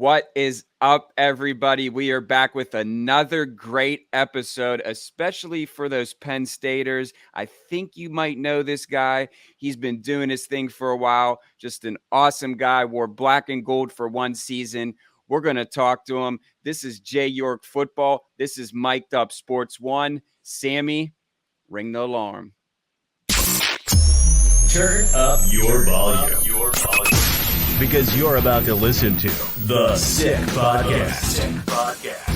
What is up, everybody? We are back with another great episode, especially for those Penn Staters. I think you might know this guy. He's been doing his thing for a while. Just an awesome guy. Wore black and gold for one season. We're going to talk to him. This is Jay York Football. This is Mic'd Up Sports One. Sammy, ring the alarm. Turn up your volume. Because you're about to listen to The Sick Podcast.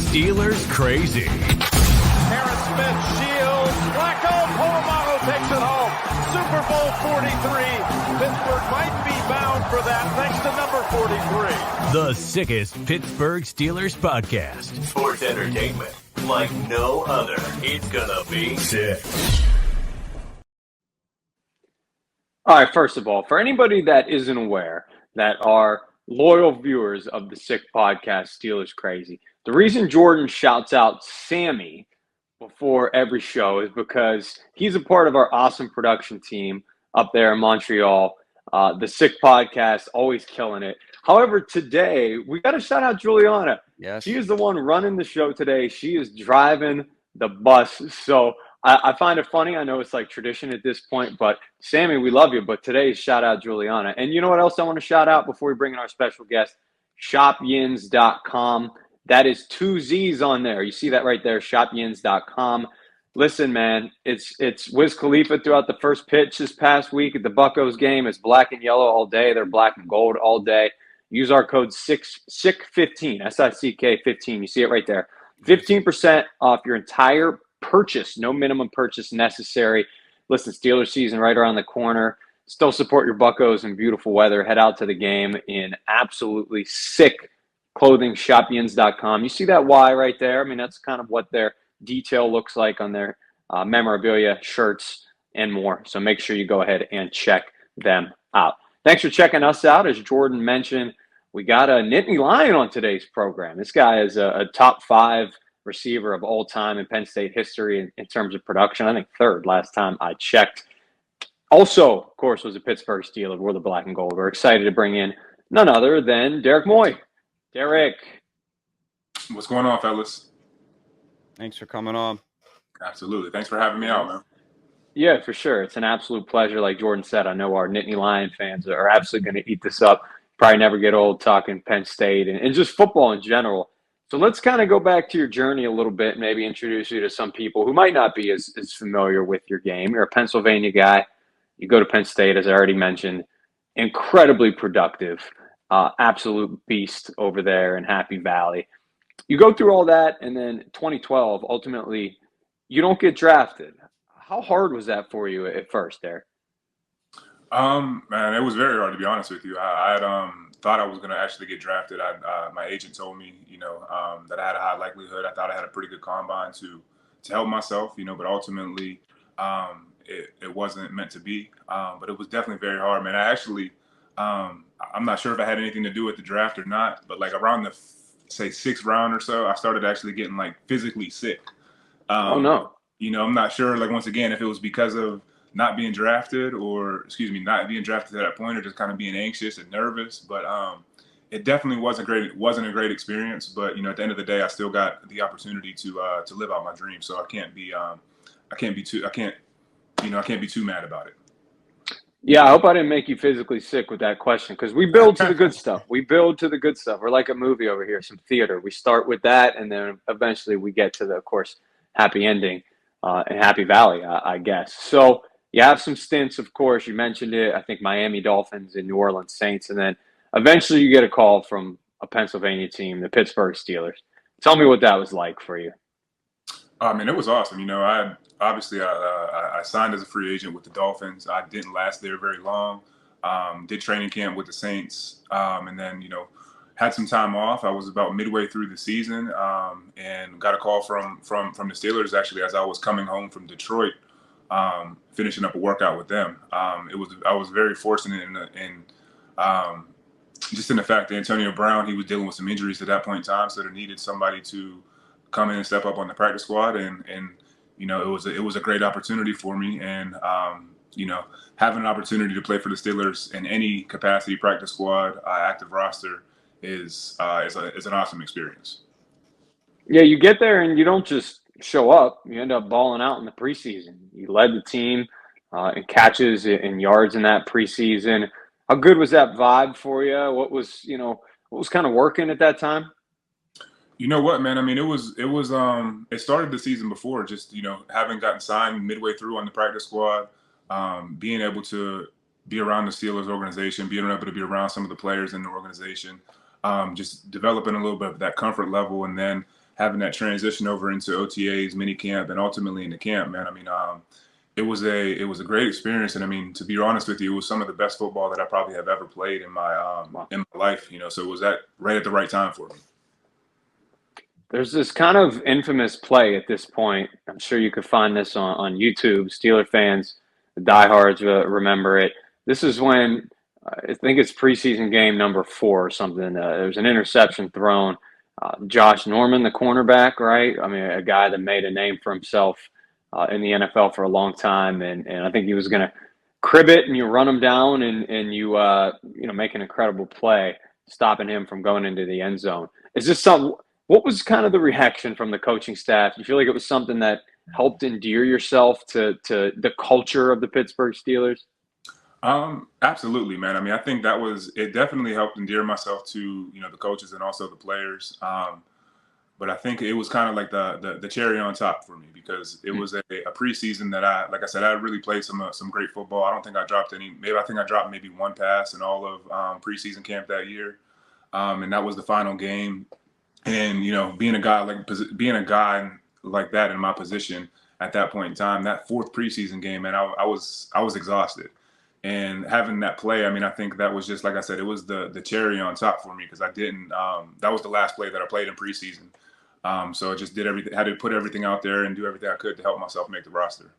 Steelers Crazy. Harris Smith shields. Flacco. Polamalu takes it home. Super Bowl 43. Pittsburgh might be bound for that thanks to number 43. The sickest Pittsburgh Steelers podcast. Sports entertainment like no other. It's gonna be sick. All right, first of all, for anybody that isn't aware, that are loyal viewers of the Sick Podcast, Steelers Crazy, the reason Jordan shouts out Sammy before every show is because he's a part of our awesome production team up there in Montreal. The Sick Podcast, always killing it. However, today, we got to shout out Juliana. Yes. She is the one running the show today. She is driving the bus. So I find it funny. I know it's like tradition at this point, but Sammy, we love you. But today's shout out Juliana. And you know what else I want to shout out before we bring in our special guest? Shopyins.com. That is 2 Z's on there. You see that right there, shopyins.com. Listen, man, it's Wiz Khalifa throughout the first pitch this past week at the Buccos game. It's black and yellow all day. They're black and gold all day. Use our code SICK15, SICK15. You see it right there. 15% off your entire purchase. No minimum purchase necessary. Listen, Steelers season right around the corner. Still support your Buccos in beautiful weather. Head out to the game in absolutely sick clothing, shopyins.com. You see that Y right there? I mean, that's kind of what their detail looks like on their memorabilia, shirts, and more. So make sure you go ahead and check them out. Thanks for checking us out. As Jordan mentioned, we got a Nittany Lion on today's program. This guy is a top 5 receiver of all time in Penn State history in terms of production. I think 3rd last time I checked. Also, of course, was a Pittsburgh Steeler. We're the black and gold. We're excited to bring in none other than Derek Moye. Derek. What's going on, fellas? Thanks for coming on. Absolutely. Thanks for having me out, man. Yeah, for sure. It's an absolute pleasure. Like Jordan said, I know our Nittany Lion fans are absolutely going to eat this up. Probably never get old talking Penn State and just football in general. So let's kind of go back to your journey a little bit, maybe introduce you to some people who might not be as familiar with your game. You're a Pennsylvania guy. You go to Penn State, as I already mentioned. Incredibly productive, absolute beast over there in Happy Valley. You go through all that, and then 2012, ultimately, you don't get drafted. How hard was that for you at first there? Man, it was very hard, to be honest with you. I had thought I was going to actually get drafted. My agent told me, that I had a high likelihood. I thought I had a pretty good combine to help myself, but ultimately it wasn't meant to be. But it was definitely very hard, man. I actually, I'm not sure if I had anything to do with the draft or not, but like around the, say, 6th round or so, I started actually getting like physically sick. Oh, no. I'm not sure, like, once again, if it was because of not being drafted not being drafted at that point or just kind of being anxious and nervous. But it definitely wasn't a great experience. But, at the end of the day, I still got the opportunity to live out my dream. So I can't be too mad about it. Yeah, I hope I didn't make you physically sick with that question because we build to the good stuff. We build to the good stuff. We're like a movie over here, some theater. We start with that, and then eventually we get to the, of course, happy ending and Happy Valley, I guess. So you have some stints, of course. You mentioned it. I think Miami Dolphins and New Orleans Saints, and then eventually you get a call from a Pennsylvania team, the Pittsburgh Steelers. Tell me what that was like for you. I mean, it was awesome. I signed as a free agent with the Dolphins. I didn't last there very long. Did training camp with the Saints, and then had some time off. I was about midway through the season, and got a call from the Steelers actually as I was coming home from Detroit, finishing up a workout with them. I was very fortunate in just in the fact that Antonio Brown, he was dealing with some injuries at that point in time, so they needed somebody to come in and step up on the practice squad, and it was a great opportunity for me, and having an opportunity to play for the Steelers in any capacity, practice squad, active roster, is an awesome experience. Yeah, you get there and you don't just show up. You end up balling out in the preseason. You led the team in catches and yards in that preseason. How good was that vibe for you? What was kind of working at that time? You know what, man? I mean, it started the season before, just, having gotten signed midway through on the practice squad, being able to be around the Steelers organization, being able to be around some of the players in the organization, just developing a little bit of that comfort level, and then having that transition over into OTAs, mini camp, and ultimately into camp, man. I mean, it was a great experience, and I mean, to be honest with you, it was some of the best football that I probably have ever played in my life. So it was right at the right time for me. There's this kind of infamous play at this point. I'm sure you could find this on YouTube. Steeler fans, the diehards remember it. This is when I think it's preseason game number 4 or something. There's an interception thrown. Josh Norman, the cornerback, right? I mean, a guy that made a name for himself in the NFL for a long time, and I think he was going to crib it, and you run him down, and you make an incredible play, stopping him from going into the end zone. Is this something? What was kind of the reaction from the coaching staff? Do you feel like it was something that helped endear yourself to the culture of the Pittsburgh Steelers? Absolutely, man. I mean, I think it definitely helped endear myself to, the coaches and also the players. But I think it was kind of like the cherry on top for me, because it was a preseason that like I said, I really played some great football. I don't think I dropped I think I dropped maybe one pass in all of preseason camp that year. And that was the final game. And, being a guy like that in my position at that point in time, that 4th preseason game, man, I was exhausted. And having that play, I mean, I think that was just, like I said, it was the cherry on top for me, because I didn't that was the last play that I played in preseason. So I just had to put everything out there and do everything I could to help myself make the roster.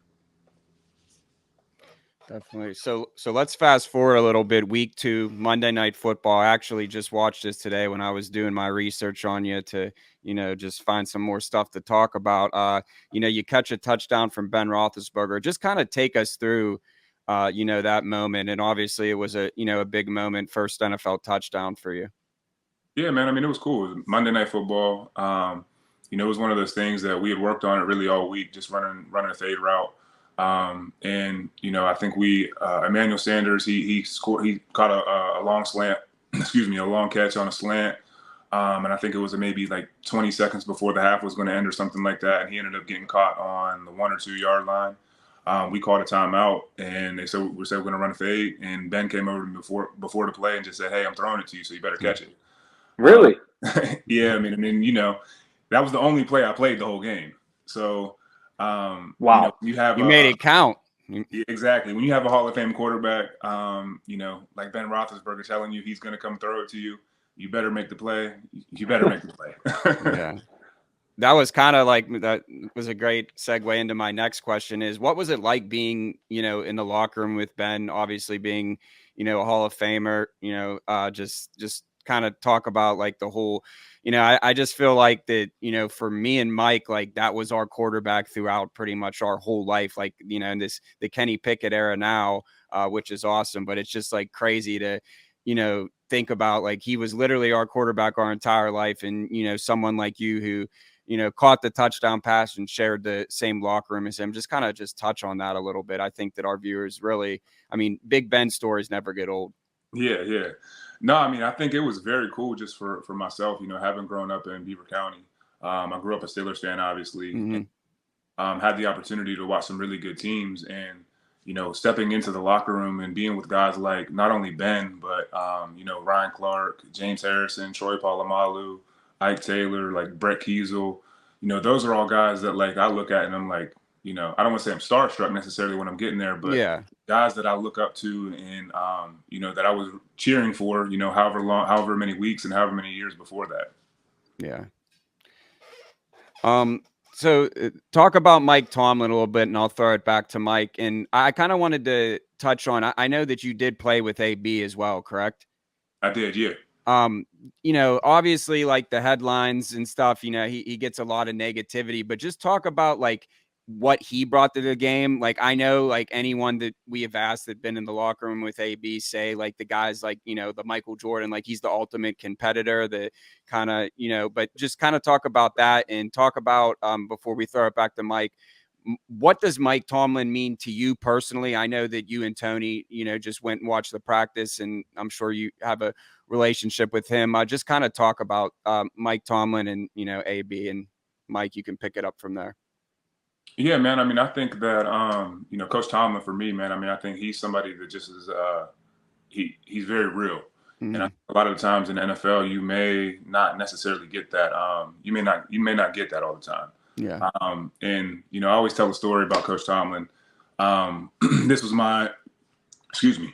Definitely. So let's fast forward a little bit. Week 2, Monday Night Football. I actually just watched this today when I was doing my research on you to, just find some more stuff to talk about. You catch a touchdown from Ben Roethlisberger. Just kind of take us through, that moment. And obviously it was a big moment, first NFL touchdown for you. Yeah, man. I mean, it was cool. It was Monday Night Football. It was one of those things that we had worked on it really all week, just running a fade route. I think Emmanuel Sanders, he caught a long slant, a long catch on a slant. And I think it was maybe like 20 seconds before the half was going to end or something like that. And he ended up getting caught on the 1 or 2 yard line. We called a timeout, and we said we're going to run a fade. And Ben came over before the play and just said, "Hey, I'm throwing it to you, so you better catch it." Really? Yeah. I mean, that was the only play I played the whole game. So, wow, you made it count. Exactly. When you have a Hall of Fame quarterback, like Ben Roethlisberger telling you he's going to come throw it to you, you better make the play. You better make the play. Yeah. That was kind of like, that was a great segue into my next question is, what was it like being, in the locker room with Ben, obviously being, a Hall of Famer, just kind of talk about like the whole, I just feel like that, for me and Mike, like that was our quarterback throughout pretty much our whole life. Like, in the Kenny Pickett era now, which is awesome, but it's just like crazy to, think about, like, he was literally our quarterback our entire life. And, someone like you who, caught the touchdown pass and shared the same locker room as him, just kind of just touch on that a little bit. I think that our viewers really, Big Ben stories never get old. Yeah. No, I mean, I think it was very cool just for myself, having grown up in Beaver County. I grew up a Steelers fan, obviously. Mm-hmm. Had the opportunity to watch some really good teams, and, stepping into the locker room and being with guys like not only Ben, but, Ryan Clark, James Harrison, Troy Polamalu, Ike Taylor, like Brett Kiesel, those are all guys that, like, I look at and I'm like, I don't want to say I'm starstruck necessarily when I'm getting there, but yeah, guys that I look up to and, that I was cheering for, however many weeks and however many years before that. Yeah. So talk about Mike Tomlin a little bit, and I'll throw it back to Mike. And I kind of wanted to touch on, I know that you did play with AB as well, correct? I did, yeah. Obviously, like the headlines and stuff, he gets a lot of negativity, but just talk about, like, what he brought to the game. Like, I know, like, anyone that we have asked that been in the locker room with AB say, like, the guys like, the Michael Jordan, like, he's the ultimate competitor, the kind of, but just kind of talk about that and talk about, before we throw it back to Mike, what does Mike Tomlin mean to you personally? I know that you and Tony, just went and watched the practice, and I'm sure you have a relationship with him. Just kind of talk about Mike Tomlin and, AB, and Mike, you can pick it up from there. Yeah, man. I mean, I think that, Coach Tomlin, for me, man, I mean, I think he's somebody that just is, he's very real. Mm-hmm. And a lot of the times in the NFL, you may not necessarily get that. You may not get that all the time. Yeah. And, I always tell a story about Coach Tomlin. It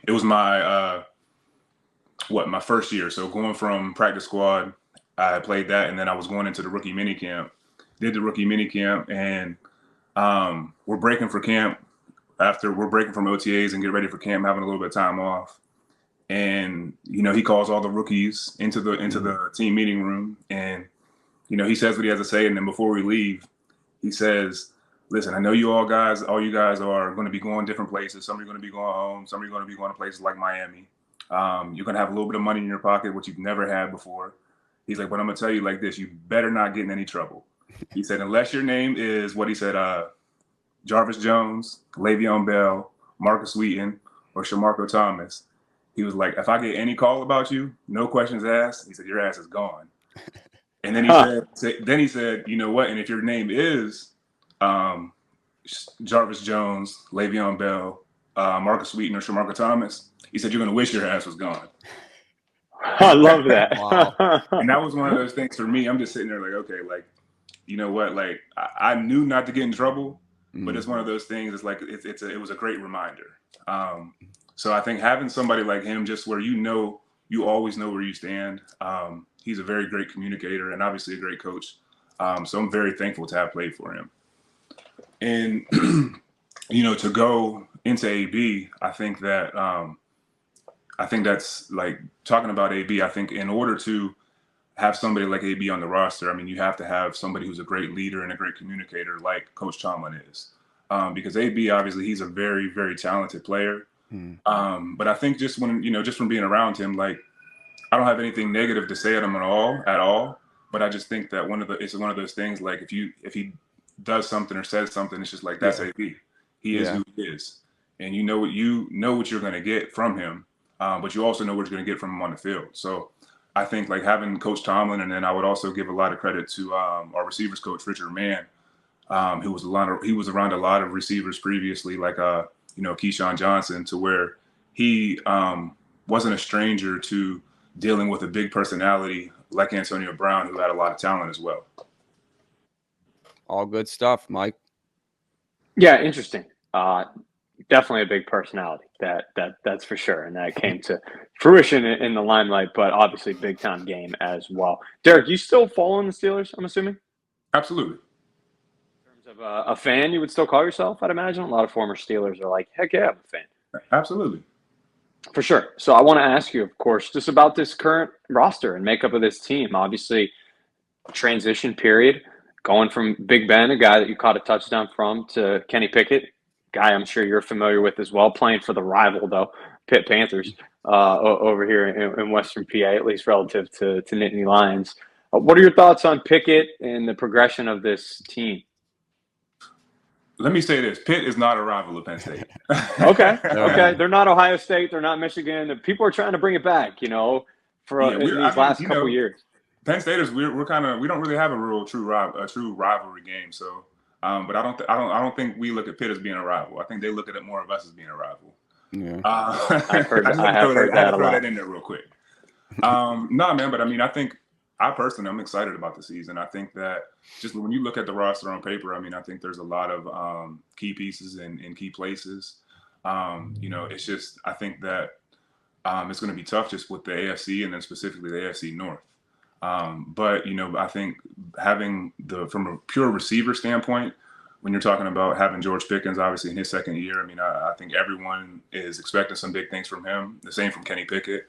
was my, my first year. So going from practice squad, I played that. And then I was going into the rookie mini camp, did the rookie mini camp, and we're breaking for camp after we're breaking from OTAs and get ready for camp, having a little bit of time off. And, he calls all the rookies into the team meeting room, and, he says what he has to say. And then before we leave, he says, listen, I know all you guys are going to be going different places. Some are going to be going home. Some are going to be going to places like Miami. You're going to have a little bit of money in your pocket, which you've never had before. He's like, but I'm going to tell you like this, you better not get in any trouble. He said, unless your name is what he said, Jarvis Jones, Le'Veon Bell, Marcus Wheaton, or Shamarko Thomas. He was like, if I get any call about you, no questions asked. He said, your ass is gone. And then he said, you know what? And if your name is Jarvis Jones, Le'Veon Bell, Marcus Wheaton, or Shamarko Thomas, he said, you're going to wish your ass was gone. I love that. Wow. And that was one of those things for me. I'm just sitting there like, okay, like, you know what? Like, I knew not to get in trouble, but it's one of those things. It's like it was a great reminder. So I think having somebody like him, just where you always know where you stand. He's a very great communicator and obviously a great coach. So I'm very thankful to have played for him. And to go into AB, I think that's like talking about AB. I think in order to have somebody like AB on the roster, I mean, you have to have somebody who's a great leader and a great communicator like Coach Tomlin is. Because AB, obviously, he's a very, very talented player. But I think just from being around him, like, I don't have anything negative to say at him at all. But I just think that it's one of those things, like, if he does something or says something, it's just like, that's AB. He is who he is. And you know what you're going to get from him, but you also know what you're going to get from him on the field. So I think like having Coach Tomlin, and then I would also give a lot of credit to our receivers coach, Richard Mann, who was around a lot of receivers previously, like Keyshawn Johnson, to where he wasn't a stranger to dealing with a big personality like Antonio Brown, who had a lot of talent as well. All good stuff, Mike. Yeah, interesting. Definitely a big personality. That's for sure, and that came to fruition in the limelight. But obviously, big time game as well. Derek, you still following the Steelers? I'm assuming. Absolutely. In terms of a fan, you would still call yourself, I'd imagine. A lot of former Steelers are like, heck yeah, I'm a fan. Absolutely. For sure. So I want to ask you, of course, just about this current roster and makeup of this team. Obviously, transition period, going from Big Ben, a guy that you caught a touchdown from, to Kenny Pickett, guy I'm sure you're familiar with as well, playing for the rival, though, Pitt Panthers, over here in Western PA, at least relative to Nittany Lions. What are your thoughts on Pickett and the progression of this team? Let me say this. Pitt is not a rival of Penn State. Okay. They're not Ohio State. They're not Michigan. People are trying to bring it back, for these last couple years. Penn Staters, we don't really have a true rivalry game. So, but I don't think we look at Pitt as being a rival. I think they look at it more of us as being a rival. Yeah. I've heard that a lot. Throw that in there real quick. No, man, but I mean, I'm excited about the season. I think that just when you look at the roster on paper, I mean, I think there's a lot of key pieces in key places. It's just, I think that it's going to be tough just with the AFC and then specifically the AFC North. But I think having from a pure receiver standpoint, when you're talking about having George Pickens, obviously in his second year, I mean, I think everyone is expecting some big things from him. The same from Kenny Pickett.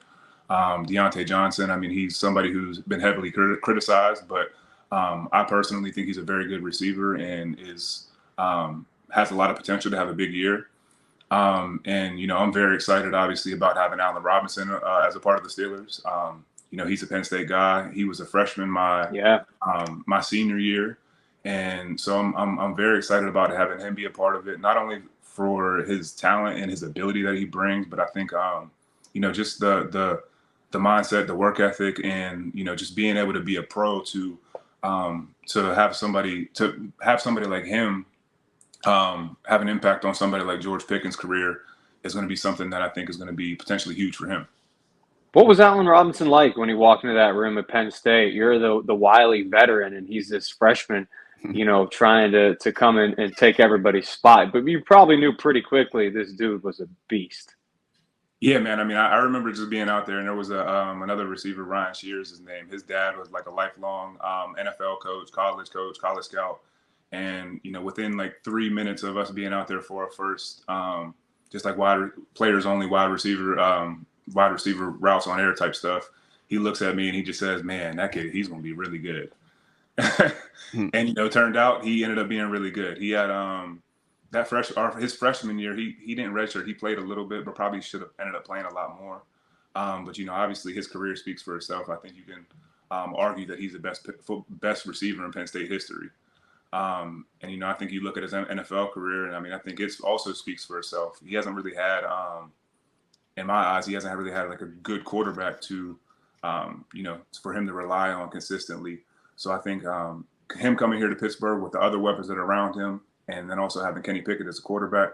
Deontay Johnson, I mean, he's somebody who's been heavily criticized, but I personally think he's a very good receiver and is has a lot of potential to have a big year. And, you know, I'm very excited, obviously, about having Allen Robinson as a part of the Steelers. You know, he's a Penn State guy. He was a freshman my senior year. And so I'm very excited about having him be a part of it, not only for his talent and his ability that he brings, but I think, you know, just the mindset, the work ethic, and, you know, just being able to be a pro to have somebody like him have an impact on somebody like George Pickens' career is going to be something that I think is going to be potentially huge for him. What was Allen Robinson like when he walked into that room at Penn State? You're the wily veteran, and he's this freshman, you know, trying to come in and take everybody's spot. But you probably knew pretty quickly this dude was a beast. Yeah, man. I mean, I remember just being out there, and there was another receiver, Ryan Shears, his name. His dad was like a lifelong NFL coach, college scout. And, you know, within like 3 minutes of us being out there for our first, just like wide receiver routes on air type stuff, he looks at me and he just says, man, that kid, he's going to be really good. And, you know, it turned out he ended up being really good. He had his freshman year, he didn't redshirt. He played a little bit, but probably should have ended up playing a lot more. But, you know, obviously his career speaks for itself. I think you can argue that he's the best receiver in Penn State history. And, you know, I think you look at his NFL career, and I mean, I think it also speaks for itself. He hasn't really had, in my eyes, he hasn't really had like a good quarterback to, you know, for him to rely on consistently. So I think him coming here to Pittsburgh with the other weapons that are around him, and then also having Kenny Pickett as a quarterback,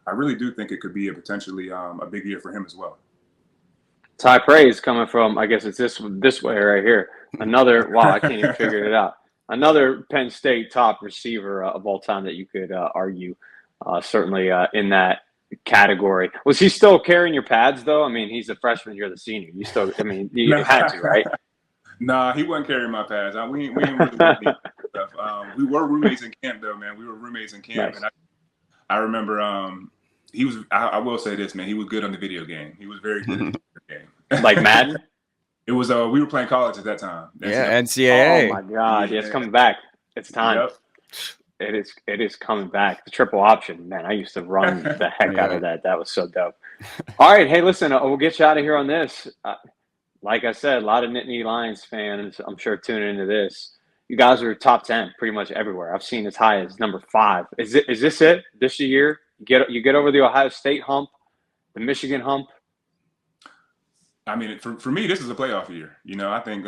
I really do think it could be a potentially a big year for him as well. It's high praise coming from, I guess it's this way right here. Another, wow, I can't even figure it out. Another Penn State top receiver of all time that you could argue certainly in that category. Was he still carrying your pads, though? I mean, he's a freshman, you're the senior. You still, I mean, you had to, right? Nah, he wasn't carrying my pads. We didn't really need stuff. We were roommates in camp, though, man. We were roommates in camp. Nice. And I remember he was, I will say this, man, he was good on the video game. He was very good at the video game. Like Madden? It was we were playing college at that time. NCAA. Oh my God, yeah, it's coming back. It's time. Yep. It is coming back. The triple option, man. I used to run the heck out of that. That was so dope. All right, hey, listen, we'll get you out of here on this. Like I said, a lot of Nittany Lions fans, I'm sure, tuning into this. You guys are top 10 pretty much everywhere. I've seen as high as number 5. Is this it? This year? You get over the Ohio State hump, the Michigan hump. I mean, for me, this is a playoff year. You know, I think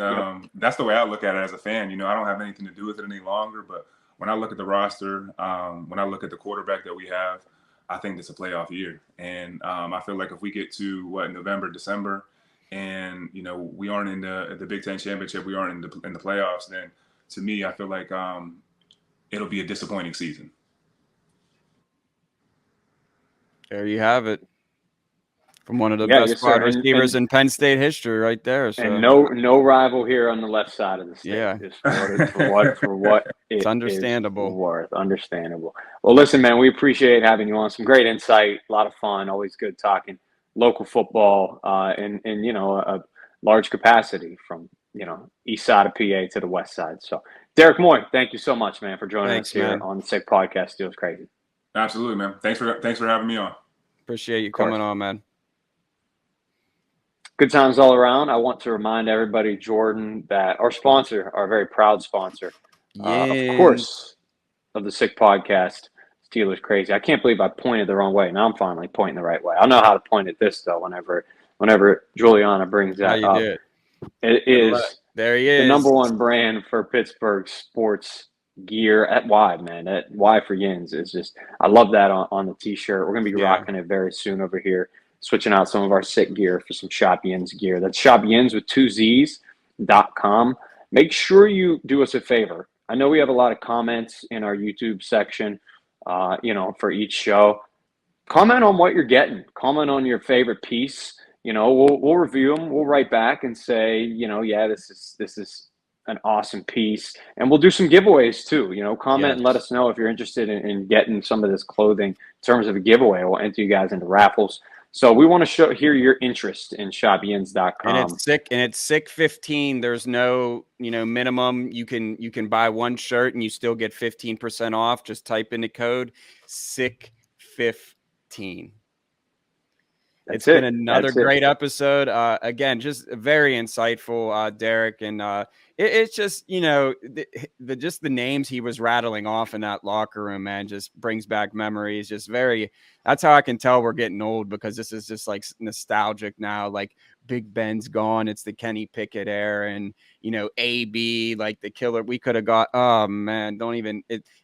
that's the way I look at it as a fan. You know, I don't have anything to do with it any longer. But when I look at the roster, when I look at the quarterback that we have, I think it's a playoff year. And I feel like if we get to, November, December, and, you know, we aren't in the Big Ten championship, we aren't in the playoffs, then to me, I feel like it'll be a disappointing season. There you have it. From one of the best wide receivers in Penn State history, right there. So. And no rival here on the left side of the state. Yeah, just for what it's understandable. Worth understandable. Well, listen, man, we appreciate having you on. Some great insight, a lot of fun. Always good talking local football in you know, a large capacity from, you know, east side of PA to the west side. So, Derek Moye, thank you so much, man, for joining us here on the Sick Podcast. Steelers Crazy. Absolutely, man. Thanks for having me on. Appreciate you coming on, man. Good times all around. I want to remind everybody, Jordan, that our sponsor, our very proud sponsor, of course, of the Sick Podcast, Steelers Crazy. I can't believe I pointed the wrong way. Now I'm finally pointing the right way. I know how to point at this, though, whenever Juliana brings that up. It is there he is. The number one brand for Pittsburgh sports gear at Y, man. At Y for Yins is just, I love that on the T-shirt. We're going to be rocking it very soon over here. Switching out some of our sick gear for some Shop Yins gear. That's ShopYins with 2Zs.com. Make sure you do us a favor. I know we have a lot of comments in our YouTube section, you know, for each show. Comment on what you're getting. Comment on your favorite piece. You know, we'll review them. We'll write back and say, you know, yeah, this is an awesome piece. And we'll do some giveaways too. You know, comment and let us know if you're interested in getting some of this clothing in terms of a giveaway. We'll enter you guys into raffles. So we want to hear your interest in shoutouts.com. And it's sick 15. There's no, minimum. You can buy one shirt and you still get 15% off. Just type in the code sick 15. It's been another great episode. Again, just very insightful, Derek. And it's just, just the names he was rattling off in that locker room, man, just brings back memories. That's how I can tell we're getting old, because this is just like nostalgic now. Like Big Ben's gone. It's the Kenny Pickett era, and, AB, like the killer. We could have got, oh man,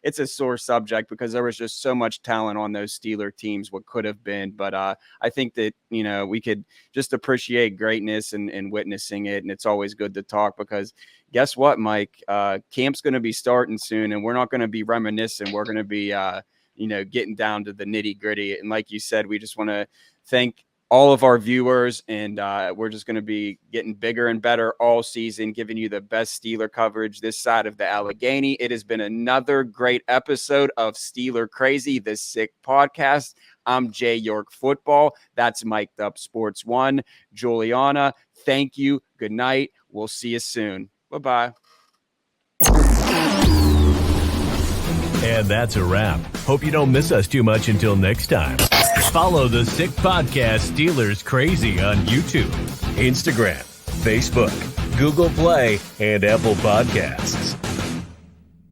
it's a sore subject because there was just so much talent on those Steeler teams, what could have been. But I think that, we could just appreciate greatness and witnessing it. And it's always good to talk, because guess what, Mike? Camp's going to be starting soon, and we're not going to be reminiscing. We're going to be, getting down to the nitty gritty. And like you said, we just want to thank all of our viewers, and we're just going to be getting bigger and better all season, giving you the best Steeler coverage this side of the Allegheny. It has been another great episode of Steeler Crazy, the Sick Podcast. I'm Jay York Football. That's Mic'd Up Sports 1. Juliana, thank you. Good night. We'll see you soon. Bye-bye. And that's a wrap. Hope you don't miss us too much until next time. Follow the Sick Podcast Steelers Crazy on YouTube, Instagram, Facebook, Google Play, and Apple Podcasts.